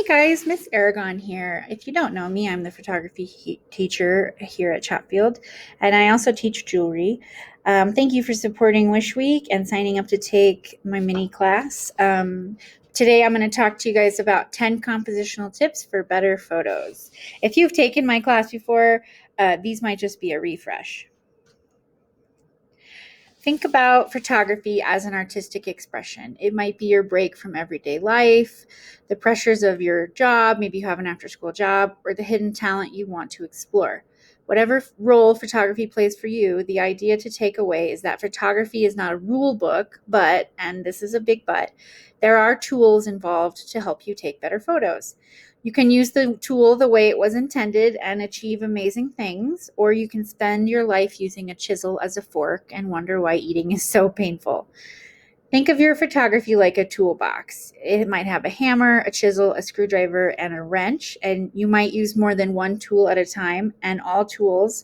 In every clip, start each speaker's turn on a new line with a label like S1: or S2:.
S1: Hey guys, Miss Aragon here. If you don't know me, I'm the photography teacher here at Chatfield, and I also teach jewelry. Thank you for supporting Wish Week and signing up to take my mini class. Today, I'm going to talk to you guys about 10 compositional tips for better photos. If you've taken my class before, these might just be a refresh. Think about photography as an artistic expression. It might be your break from everyday life, the pressures of your job, maybe you have an after school job, or the hidden talent you want to explore. Whatever role photography plays for you, the idea to take away is that photography is not a rule book, but, and this is a big but, there are tools involved to help you take better photos. You can use the tool the way it was intended and achieve amazing things, or you can spend your life using a chisel as a fork and wonder why eating is so painful. Think of your photography like a toolbox. It might have a hammer, a chisel, a screwdriver, and a wrench, and you might use more than one tool at a time, and all tools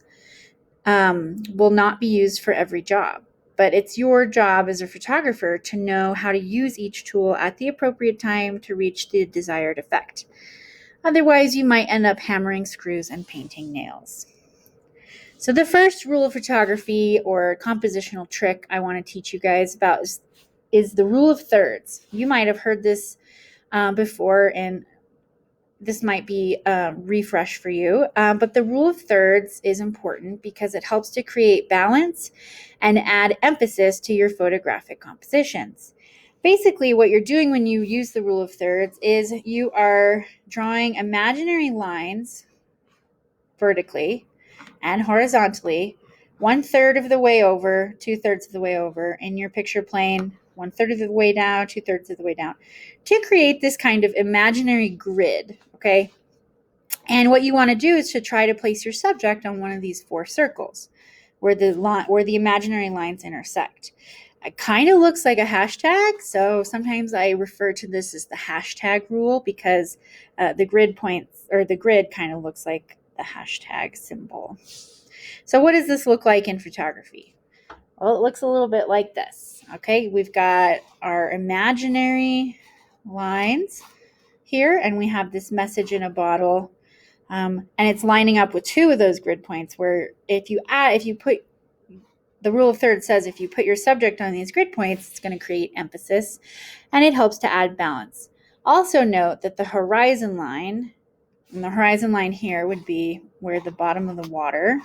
S1: will not be used for every job. But it's your job as a photographer to know how to use each tool at the appropriate time to reach the desired effect. Otherwise, you might end up hammering screws and painting nails. So the first rule of photography or compositional trick I want to teach you guys about is the rule of thirds. You might have heard this before, and this might be a refresh for you. But the rule of thirds is important because it helps to create balance and add emphasis to your photographic compositions. Basically, what you're doing when you use the rule of thirds is you are drawing imaginary lines vertically and horizontally, 1/3 of the way over, 2/3 of the way over in your picture plane, 1/3 of the way down, 2/3 of the way down, to create this kind of imaginary grid, okay? And what you want to do is to try to place your subject on one of these four circles where the imaginary lines intersect. It kind of looks like a hashtag, so sometimes I refer to this as the hashtag rule because the grid kind of looks like the hashtag symbol. So what does this look like in photography? Well, it looks a little bit like this. Okay, we've got our imaginary lines here, and we have this message in a bottle, and it's lining up with two of those grid points. Where if you put the rule of thirds says if you put your subject on these grid points, it's going to create emphasis, and it helps to add balance. Also note that the horizon line, and the horizon line here would be where the bottom of the water,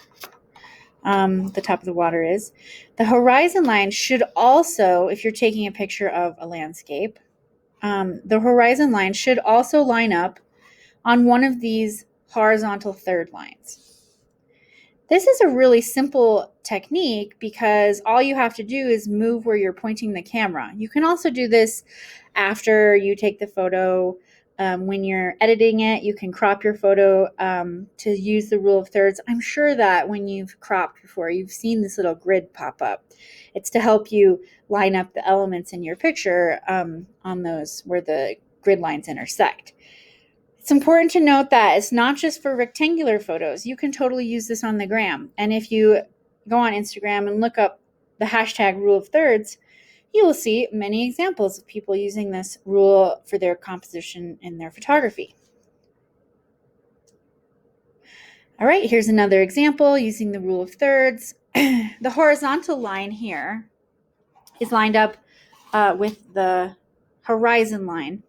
S1: the top of the water is. The horizon line should also, if you're taking a picture of a landscape, the horizon line should also line up on one of these horizontal third lines. This is a really simple technique because all you have to do is move where you're pointing the camera. You can also do this after you take the photo. When you're editing it, you can crop your photo to use the rule of thirds. I'm sure that when you've cropped before, you've seen this little grid pop up. It's to help you line up the elements in your picture on those where the grid lines intersect. It's important to note that it's not just for rectangular photos. You can totally use this on the gram. And if you go on Instagram and look up the hashtag rule of thirds, you will see many examples of people using this rule for their composition in their photography. All right, here's another example using the rule of thirds. The horizontal line here is lined up with the horizon line.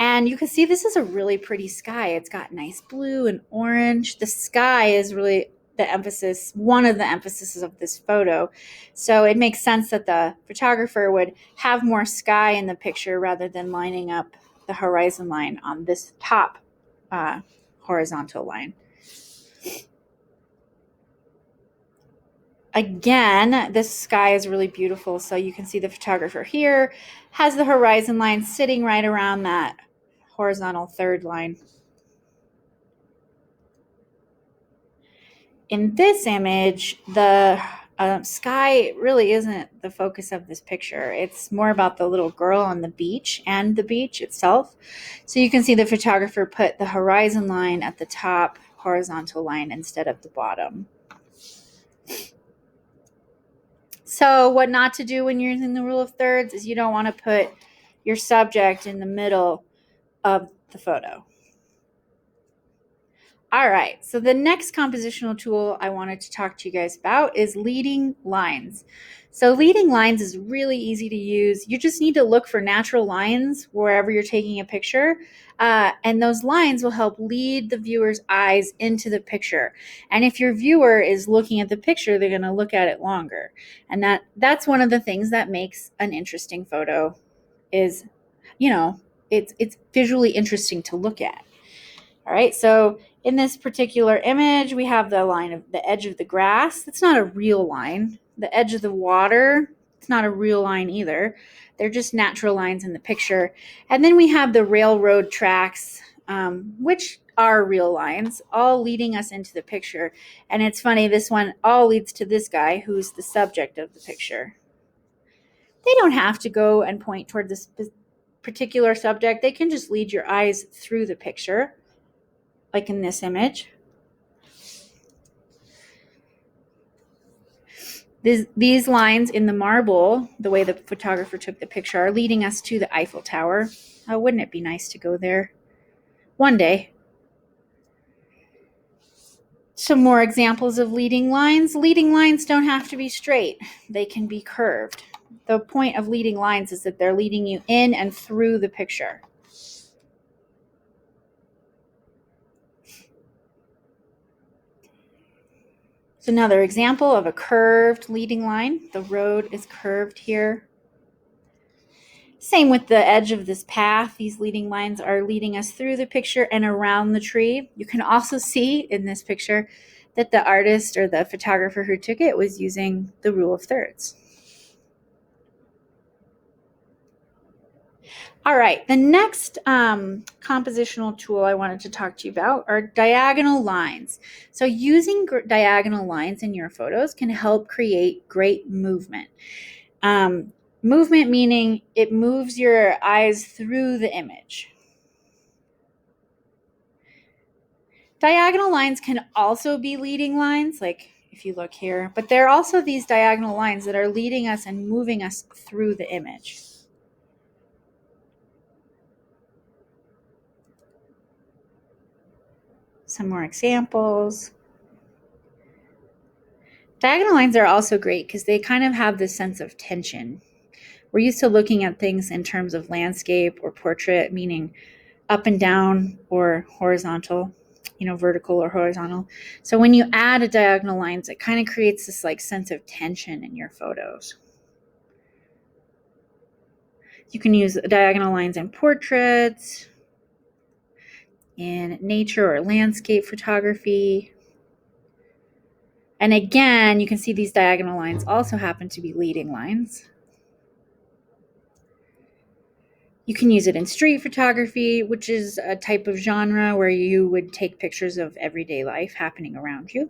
S1: And you can see this is a really pretty sky. It's got nice blue and orange. The sky is really the emphasis, one of the emphases of this photo. So it makes sense that the photographer would have more sky in the picture rather than lining up the horizon line on this top horizontal line. Again, this sky is really beautiful. So you can see the photographer here has the horizon line sitting right around that horizontal third line. In this image, the sky really isn't the focus of this picture. It's more about the little girl on the beach and the beach itself. So you can see the photographer put the horizon line at the top horizontal line instead of the bottom. So what not to do when you're using the rule of thirds is you don't want to put your subject in the middle of the photo. All right, so the next compositional tool I wanted to talk to you guys about is leading lines. So leading lines is really easy to use. You just need to look for natural lines wherever you're taking a picture, and those lines will help lead the viewer's eyes into the picture. And if your viewer is looking at the picture, they're going to look at it longer. And that's one of the things that makes an interesting photo is, it's visually interesting to look at. All right, so in this particular image, we have the line of the edge of the grass. That's not a real line. The edge of the water, it's not a real line either. They're just natural lines in the picture. And then we have the railroad tracks, which are real lines, all leading us into the picture. And it's funny, this one all leads to this guy who's the subject of the picture. They don't have to go and point toward this particular subject. They can just lead your eyes through the picture, like in this image. These lines in the marble, the way the photographer took the picture, are leading us to the Eiffel Tower. Oh, wouldn't it be nice to go there one day? Some more examples of leading lines. Leading lines don't have to be straight. They can be curved. The point of leading lines is that they're leading you in and through the picture. It's another example of a curved leading line. The road is curved here. Same with the edge of this path. These leading lines are leading us through the picture and around the tree. You can also see in this picture that the artist or the photographer who took it was using the rule of thirds. All right, the next compositional tool I wanted to talk to you about are diagonal lines. So using diagonal lines in your photos can help create great movement. Movement meaning it moves your eyes through the image. Diagonal lines can also be leading lines, like if you look here, but there are also these diagonal lines that are leading us and moving us through the image. Some more examples. Diagonal lines are also great because they kind of have this sense of tension. We're used to looking at things in terms of landscape or portrait, meaning up and down or horizontal, vertical or horizontal. So when you add a diagonal lines, it kind of creates this like sense of tension in your photos. You can use diagonal lines in portraits, in nature or landscape photography. And again, you can see these diagonal lines also happen to be leading lines. You can use it in street photography, which is a type of genre where you would take pictures of everyday life happening around you.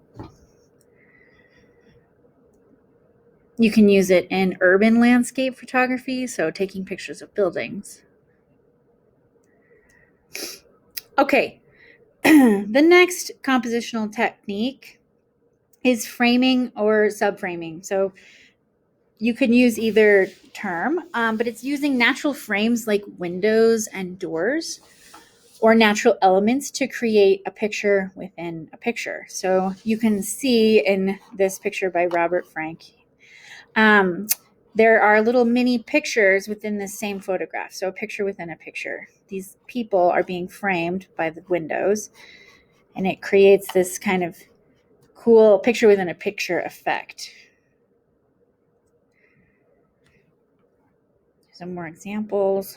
S1: You can use it in urban landscape photography, so taking pictures of buildings. Okay, the next compositional technique is framing or subframing. So you can use either term, but it's using natural frames like windows and doors or natural elements to create a picture within a picture. So you can see in this picture by Robert Frank, there are little mini pictures within the same photograph. So a picture within a picture. These people are being framed by the windows, and it creates this kind of cool picture within a picture effect. Some more examples.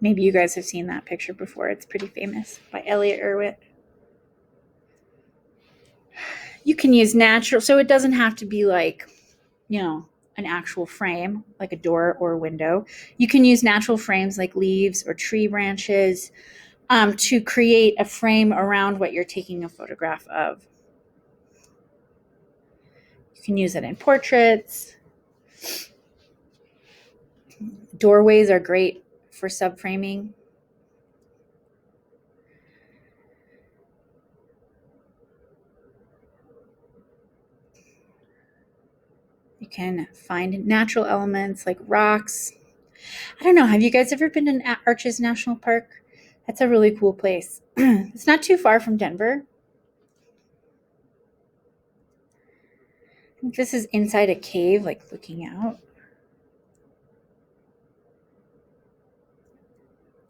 S1: Maybe you guys have seen that picture before. It's pretty famous, by Elliot Erwitt. You can use natural, so it doesn't have to be like, an actual frame, like a door or a window. You can use natural frames like leaves or tree branches to create a frame around what you're taking a photograph of. You can use it in portraits. Doorways are great for subframing. can find natural elements like rocks. I don't know. Have you guys ever been to Arches National Park? That's a really cool place. It's not too far from Denver. I think this is inside a cave, like looking out.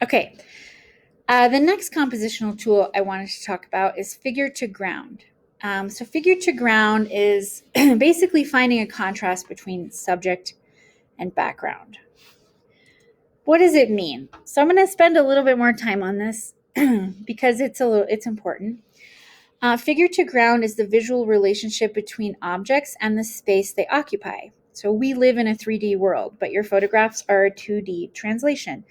S1: Okay. The next compositional tool I wanted to talk about is figure to ground. So figure to ground is basically finding a contrast between subject and background. What does it mean? So I'm going to spend a little bit more time on this because it's important. Figure to ground is the visual relationship between objects and the space they occupy. So we live in a 3D world, but your photographs are a 2D translation.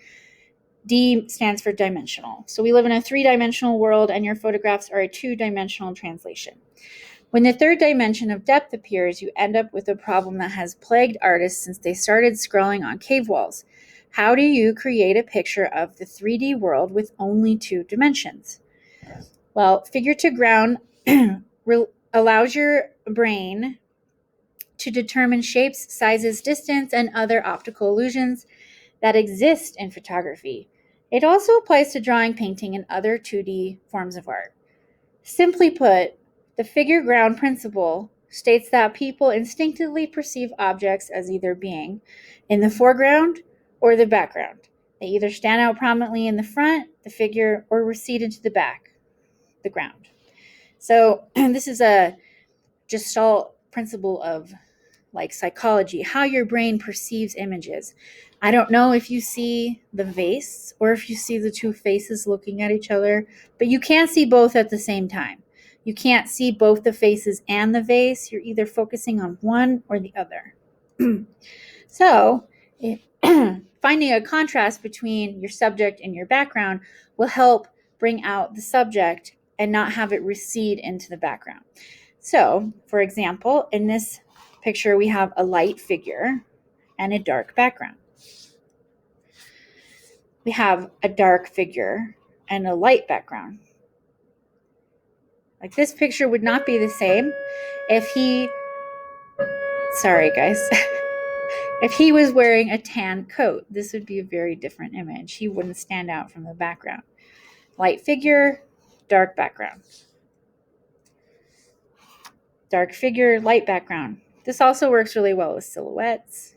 S1: D stands for dimensional. So we live in a 3-dimensional world and your photographs are a 2-dimensional translation. When the third dimension of depth appears, you end up with a problem that has plagued artists since they started scrolling on cave walls. How do you create a picture of the 3D world with only 2 dimensions? Well, figure to ground allows your brain to determine shapes, sizes, distance, and other optical illusions that exist in photography. It also applies to drawing, painting, and other 2D forms of art. Simply put, the figure ground principle states that people instinctively perceive objects as either being in the foreground or the background. They either stand out prominently in the front, the figure, or recede into the back, the ground. So this is a Gestalt principle of like psychology, how your brain perceives images. I don't know if you see the vase or if you see the 2 faces looking at each other, but you can't see both at the same time. You can't see both the faces and the vase. You're either focusing on one or the other. So finding a contrast between your subject and your background will help bring out the subject and not have it recede into the background. So, for example, in this picture, we have a light figure and a dark background. We have a dark figure and a light background. Like this picture would not be the same if sorry guys, if he was wearing a tan coat. This would be a very different image. He wouldn't stand out from the background. Light figure, dark background. Dark figure, light background. This also works really well with silhouettes.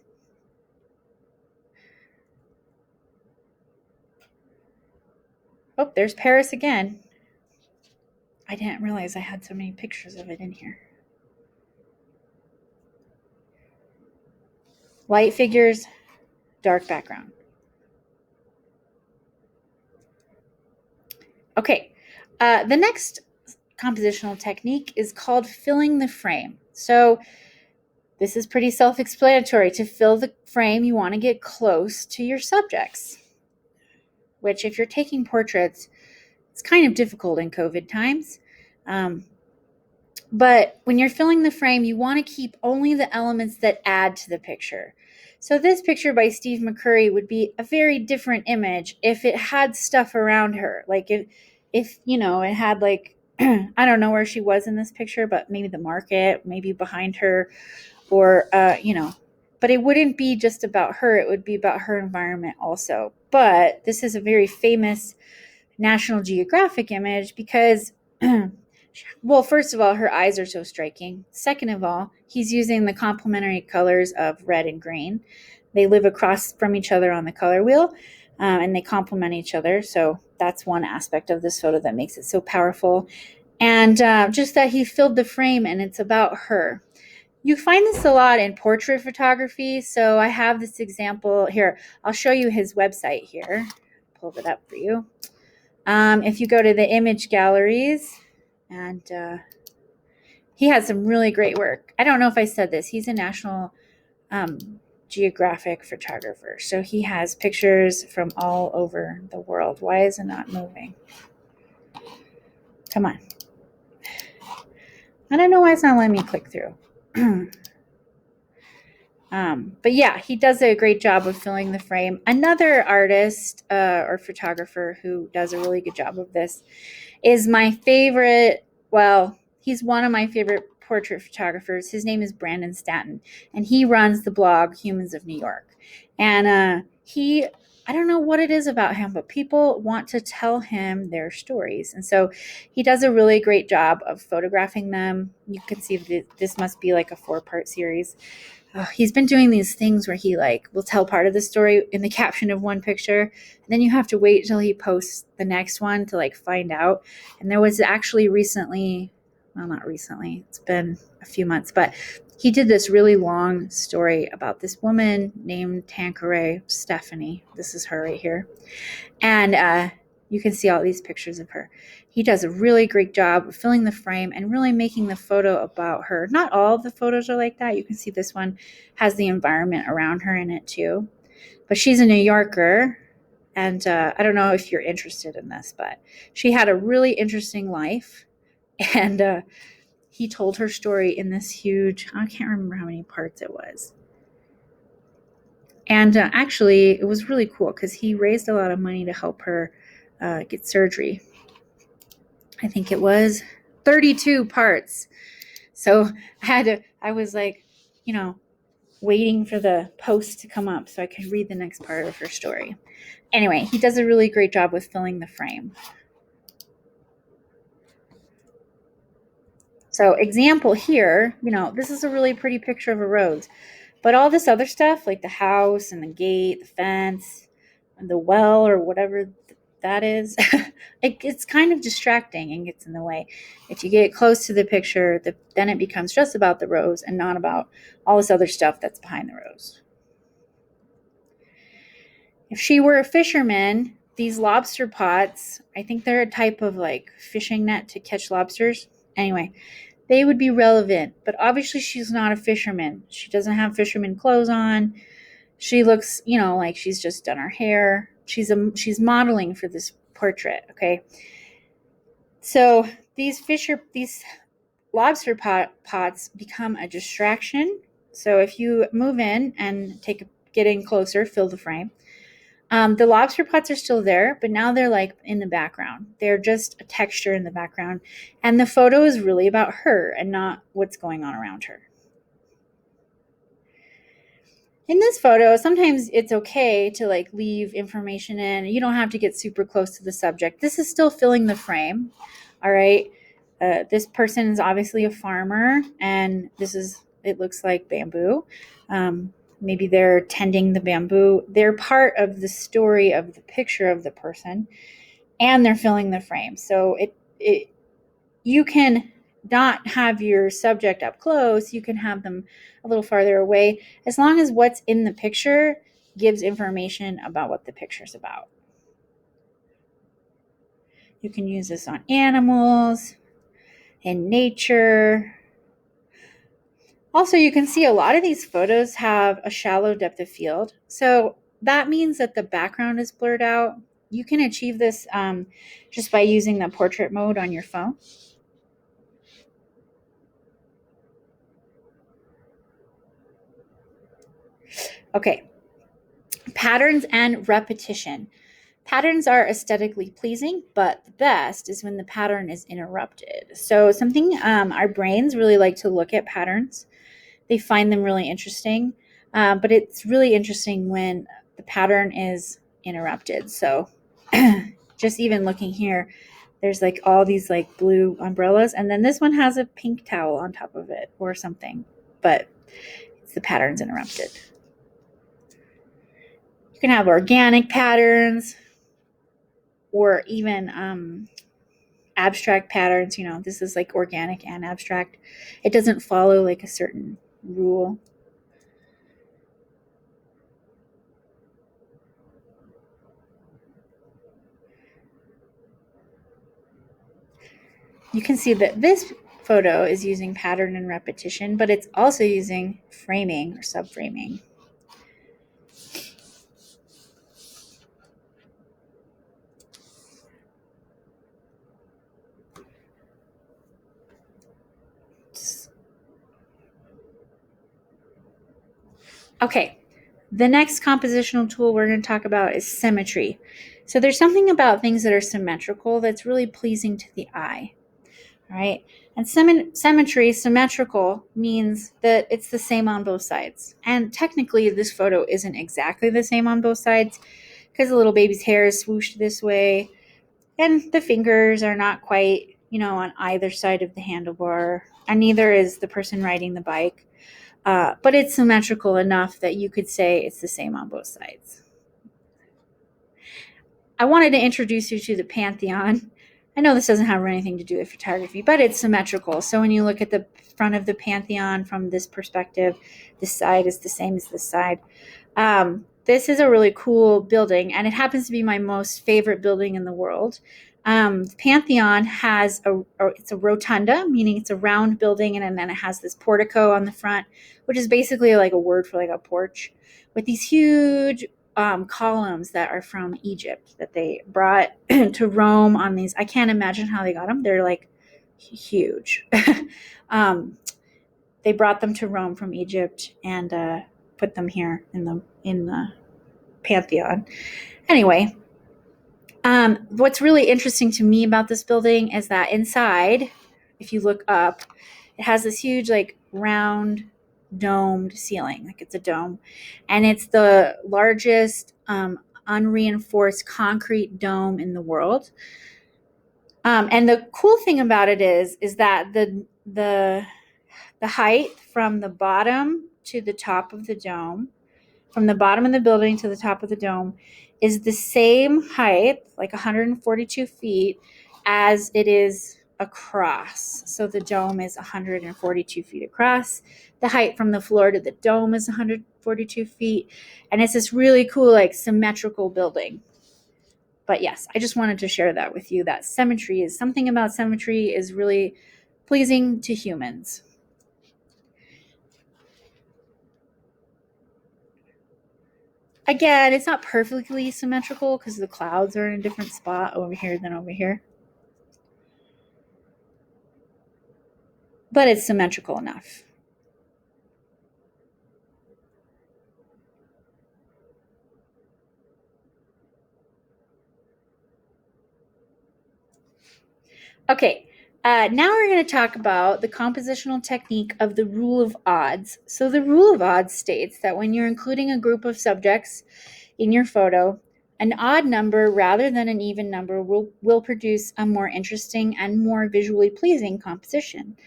S1: Oh, there's Paris again. I didn't realize I had so many pictures of it in here. Light figures, dark background. Okay, the next compositional technique is called filling the frame. So this is pretty self-explanatory. To fill the frame, you want to get close to your subjects, which if you're taking portraits, it's kind of difficult in COVID times. But when you're filling the frame, you want to keep only the elements that add to the picture. So this picture by Steve McCurry would be a very different image if it had stuff around her. Like if you know, it had like, I don't know where she was in this picture, but maybe the market, maybe behind her, or, but it wouldn't be just about her. It would be about her environment also. But this is a very famous National Geographic image because well, first of all, her eyes are so striking. Second of all, he's using the complementary colors of red and green. They live across from each other on the color wheel, and they complement each other. So that's one aspect of this photo that makes it so powerful. And just that he filled the frame and it's about her. You find this a lot in portrait photography. So I have this example here. I'll show you his website here. Pull it up for you. If you go to the image galleries, and he has some really great work. I don't know if I said this. He's a National Geographic photographer. So he has pictures from all over the world. Why is it not moving? Come on. I don't know why it's not letting me click through. But yeah, he does a great job of filling the frame. Another artist or photographer who does a really good job of this is my favorite. Well, He's one of my favorite portrait photographers. His name is Brandon Stanton, and he runs the blog Humans of New York. And I don't know what it is about him, but people want to tell him their stories. And so he does a really great job of photographing them. You can see this must be like a 4-part series. He's been doing these things where he will tell part of the story in the caption of one picture, and then you have to wait till he posts the next one to find out. And there was actually recently, well, not recently, it's been a few months, but he did this really long story about this woman named Tanqueray Stephanie. This is her right here. And you can see all these pictures of her. He does a really great job of filling the frame and really making the photo about her. Not all of the photos are like that. You can see this one has the environment around her in it too. But she's a New Yorker, and I don't know if you're interested in this, but she had a really interesting life. And he told her story in this huge, I can't remember how many parts it was. And actually, it was really cool because he raised a lot of money to help her get surgery. I think it was 32 parts. So I was waiting for the post to come up so I could read the next part of her story. Anyway, he does a really great job with filling the frame. So example here, this is a really pretty picture of a rose. But all this other stuff, like the house and the gate, the fence, and the well or whatever that is, it's kind of distracting and gets in the way. If you get close to the picture, then it becomes just about the rose and not about all this other stuff that's behind the rose. If she were a fisherman, these lobster pots, I think they're a type of fishing net to catch lobsters. Anyway, they would be relevant, but obviously she's not a fisherman. She doesn't have fisherman clothes on. She looks, like she's just done her hair. She's modeling for this portrait, okay? So these lobster pots become a distraction. So if you move in and get in closer, fill the frame. The lobster pots are still there, but now they're in the background. They're just a texture in the background. And the photo is really about her and not what's going on around her. In this photo, sometimes it's okay to leave information in. You don't have to get super close to the subject. This is still filling the frame. All right. This person is obviously a farmer, and it looks like bamboo. Maybe they're tending the bamboo. They're part of the story of the picture of the person, and they're filling the frame. So you can not have your subject up close. You can have them a little farther away, as long as what's in the picture gives information about what the picture's about. You can use this on animals, in nature. Also, you can see a lot of these photos have a shallow depth of field. So that means that the background is blurred out. You can achieve this just by using the portrait mode on your phone. Okay, patterns and repetition. Patterns are aesthetically pleasing, but the best is when the pattern is interrupted. So our brains really like to look at patterns. They find them really interesting, but it's really interesting when the pattern is interrupted. So just even looking here, there's all these blue umbrellas, and then this one has a pink towel on top of it or something, but the pattern's interrupted. You can have organic patterns or even abstract patterns. This is organic and abstract. It doesn't follow a certain rule. You can see that this photo is using pattern and repetition, but it's also using framing or subframing. Okay, the next compositional tool we're going to talk about is symmetry. So there's something about things that are symmetrical that's really pleasing to the eye. All right. And symmetry, symmetrical, means that it's the same on both sides. And technically, this photo isn't exactly the same on both sides because the little baby's hair is swooshed this way, and the fingers are not quite, on either side of the handlebar, and neither is the person riding the bike. But it's symmetrical enough that you could say it's the same on both sides. I wanted to introduce you to the Pantheon. I know this doesn't have anything to do with photography, but it's symmetrical. So when you look at the front of the Pantheon from this perspective, this side is the same as this side. This is a really cool building, and it happens to be my most favorite building in the world. The Pantheon has it's a rotunda, meaning it's a round building, and then it has this portico on the front, which is basically like a word for like a porch, with these huge columns that are from Egypt that they brought to Rome on these. I can't imagine how they got them. They're like huge. They brought them to Rome from Egypt and put them here in the Pantheon. Anyway, what's really interesting to me about this building is that inside, if you look up, it has this huge like round domed ceiling, like it's a dome, and it's the largest unreinforced concrete dome in the world. And the cool thing about it is that the height from the bottom to the top of the dome, from the bottom of the building to the top of the dome, is the same height, like 142 feet, as it is across. So the dome is 142 feet across. The height from the floor to the dome is 142 feet. And it's this really cool, like symmetrical building. But yes, I just wanted to share that with you, that something about symmetry is really pleasing to humans. Again, it's not perfectly symmetrical because the clouds are in a different spot over here than over here. But it's symmetrical enough. Okay, now we're going to talk about the compositional technique of the rule of odds. So the rule of odds states that when you're including a group of subjects in your photo, an odd number rather than an even number will produce a more interesting and more visually pleasing composition.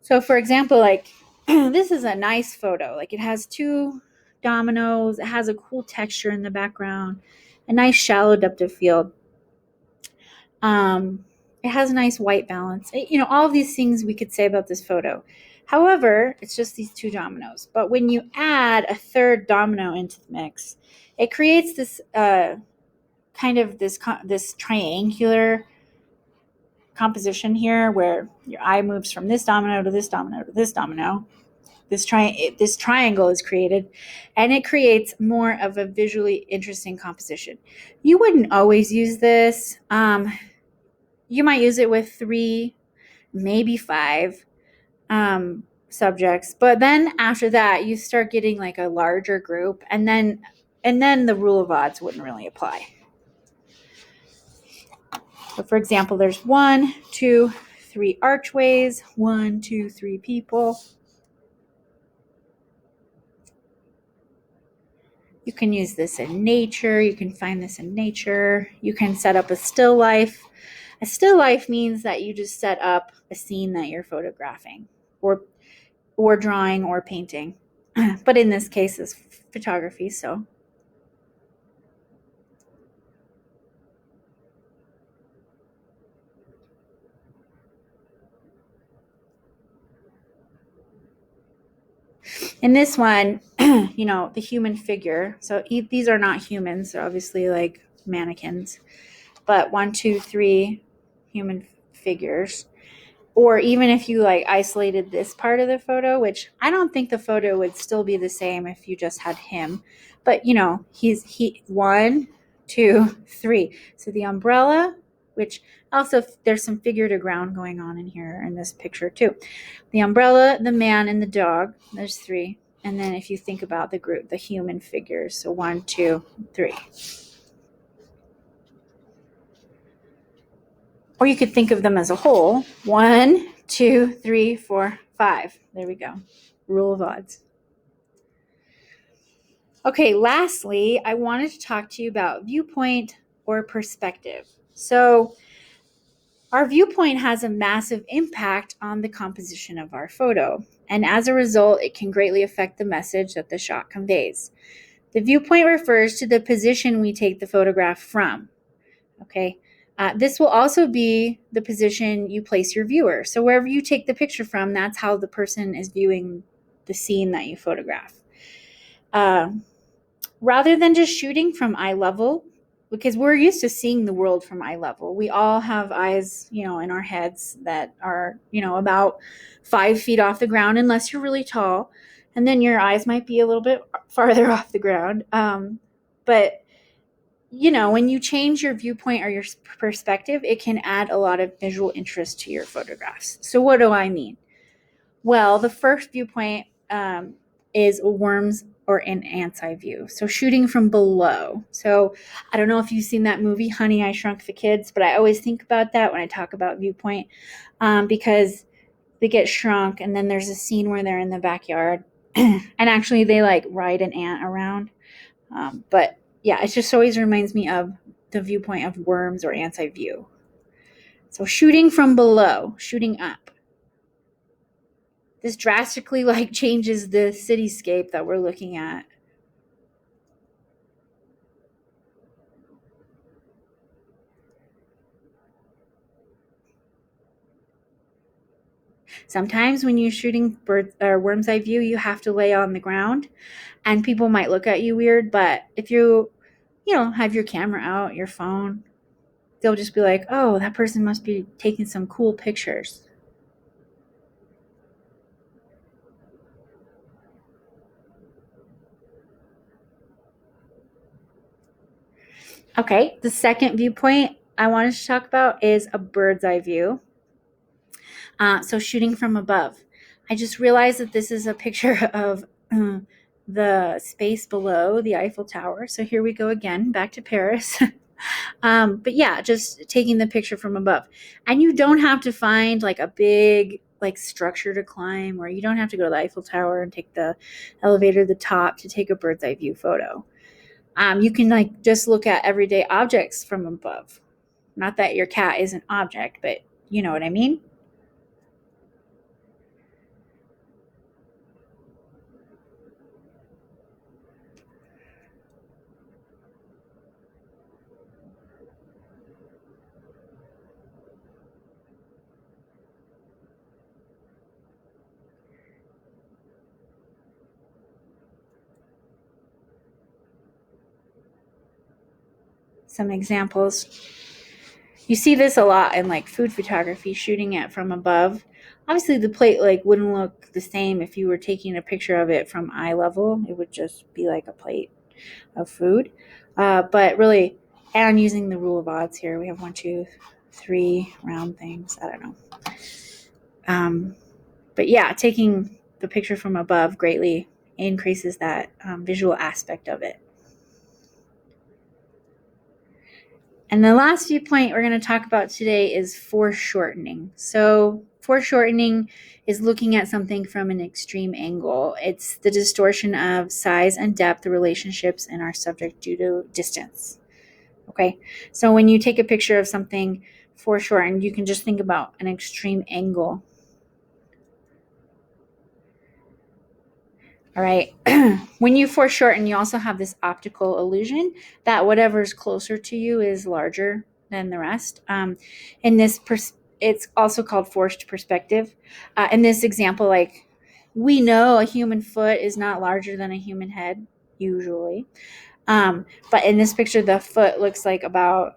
S1: So for example, like this is a nice photo. Like it has two dominoes, it has a cool texture in the background, a nice shallow depth of field. It has a nice white balance. All of these things we could say about this photo. However, it's just these two dominoes. But when you add a third domino into the mix, it creates this kind of this triangular composition here where your eye moves from this domino to this domino to this domino. This triangle is created, and it creates more of a visually interesting composition. You wouldn't always use this. You might use it with 3, maybe 5 subjects, but then after that, you start getting like a larger group, and then the rule of odds wouldn't really apply. So for example, there's 1, 2, 3 archways, 1, 2, 3 people. You can use this in nature. You can find this in nature. You can set up a still life. A still life means that you just set up a scene that you're photographing or drawing or painting. But in this case, it's photography, so. In this one, the human figure. So these are not humans. They're obviously like mannequins. But 1, 2, 3 human figures. Or even if you like isolated this part of the photo, which I don't think the photo would still be the same if you just had him. But he's 1, 2, 3. So the umbrella, which also there's some figure to ground going on in here in this picture too. The umbrella, the man, and the dog. There's 3. And then if you think about the group, the human figures. So 1, 2, 3. Or you could think of them as a whole. 1, 2, 3, 4, 5. There we go. Rule of odds. Okay, lastly, I wanted to talk to you about viewpoint or perspective. So, our viewpoint has a massive impact on the composition of our photo, and as a result, it can greatly affect the message that the shot conveys. The viewpoint refers to the position we take the photograph from. Okay, this will also be the position you place your viewer. So wherever you take the picture from, that's how the person is viewing the scene that you photograph. Rather than just shooting from eye level, because we're used to seeing the world from eye level. We all have eyes, in our heads that are, about 5 feet off the ground, unless you're really tall. And then your eyes might be a little bit farther off the ground. But when you change your viewpoint or your perspective, it can add a lot of visual interest to your photographs. So what do I mean? Well, the first viewpoint is a worm's or an ant's eye view. So shooting from below. So I don't know if you've seen that movie, Honey, I Shrunk the Kids, but I always think about that when I talk about viewpoint because they get shrunk and then there's a scene where they're in the backyard and actually they ride an ant around. But yeah, it just always reminds me of the viewpoint of worms or ants eye view. So shooting from below, shooting up. This drastically changes the cityscape that we're looking at. Sometimes when you're shooting bird or worm's eye view, you have to lay on the ground and people might look at you weird, but if you have your camera out, your phone, they'll just be like, "Oh, that person must be taking some cool pictures." Okay, the second viewpoint I wanted to talk about is a bird's eye view. So shooting from above. I just realized that this is a picture of the space below the Eiffel Tower. So here we go again, back to Paris. But yeah, just taking the picture from above. And you don't have to find a big structure to climb, or you don't have to go to the Eiffel Tower and take the elevator to the top to take a bird's eye view photo. You can just look at everyday objects from above. Not that your cat is an object, but you know what I mean? Some examples. You see this a lot in food photography, shooting it from above. Obviously the plate wouldn't look the same if you were taking a picture of it from eye level. It would just be like a plate of food. But really, and I'm using the rule of odds here. We have 1, 2, 3 round things. I don't know. But yeah, taking the picture from above greatly increases that visual aspect of it. And the last viewpoint we're going to talk about today is foreshortening. So foreshortening is looking at something from an extreme angle. It's the distortion of size and depth relationships in our subject due to distance. Okay, so when you take a picture of something foreshortened, you can just think about an extreme angle. All right. When you foreshorten, you also have this optical illusion that whatever's closer to you is larger than the rest. In this, it's also called forced perspective. In this example, we know a human foot is not larger than a human head usually, but in this picture, the foot looks like about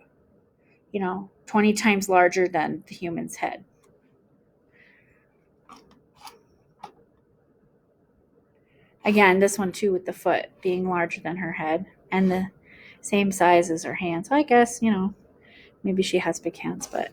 S1: 20 times larger than the human's head. Again, this one too with the foot being larger than her head and the same size as her hands. So I guess, maybe she has big hands, but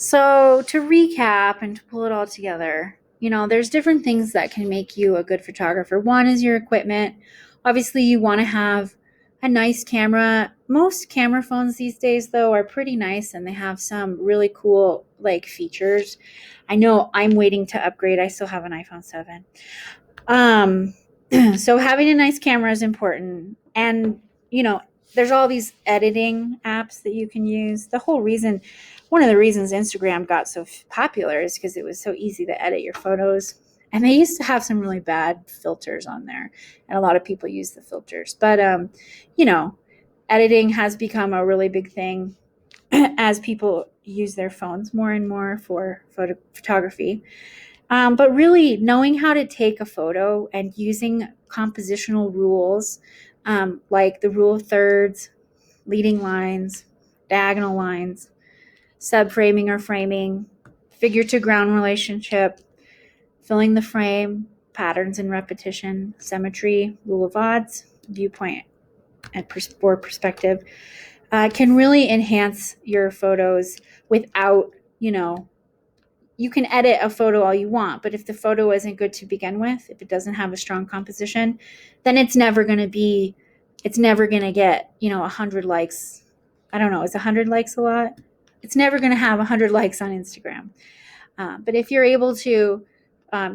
S1: So, to recap and to pull it all together, there's different things that can make you a good photographer. One is your equipment. Obviously, you want to have a nice camera. Most camera phones these days, though, are pretty nice and they have some really cool like features. I know I'm waiting to upgrade. I still have an iPhone 7. Um, so having a nice camera is important. And, there's all these editing apps that you can use. One of the reasons Instagram got so popular is because it was so easy to edit your photos. And they used to have some really bad filters on there. And a lot of people use the filters. But, you know, editing has become a really big thing as people use their phones more and more for photography. But really, knowing how to take a photo and using compositional rules, like the rule of thirds, leading lines, diagonal lines, subframing or framing, figure to ground relationship, filling the frame, patterns and repetition, symmetry, rule of odds, viewpoint, and or perspective, can really enhance your photos without, you can edit a photo all you want, but if the photo isn't good to begin with, if it doesn't have a strong composition, then it's never going to get, 100 likes. I don't know, is 100 likes a lot? It's never going to have 100 likes on Instagram. But if you're able to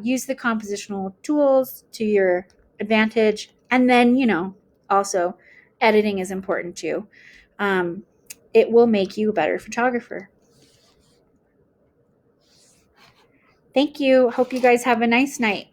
S1: use the compositional tools to your advantage, and then, also editing is important too, um, it will make you a better photographer. Thank you. Hope you guys have a nice night.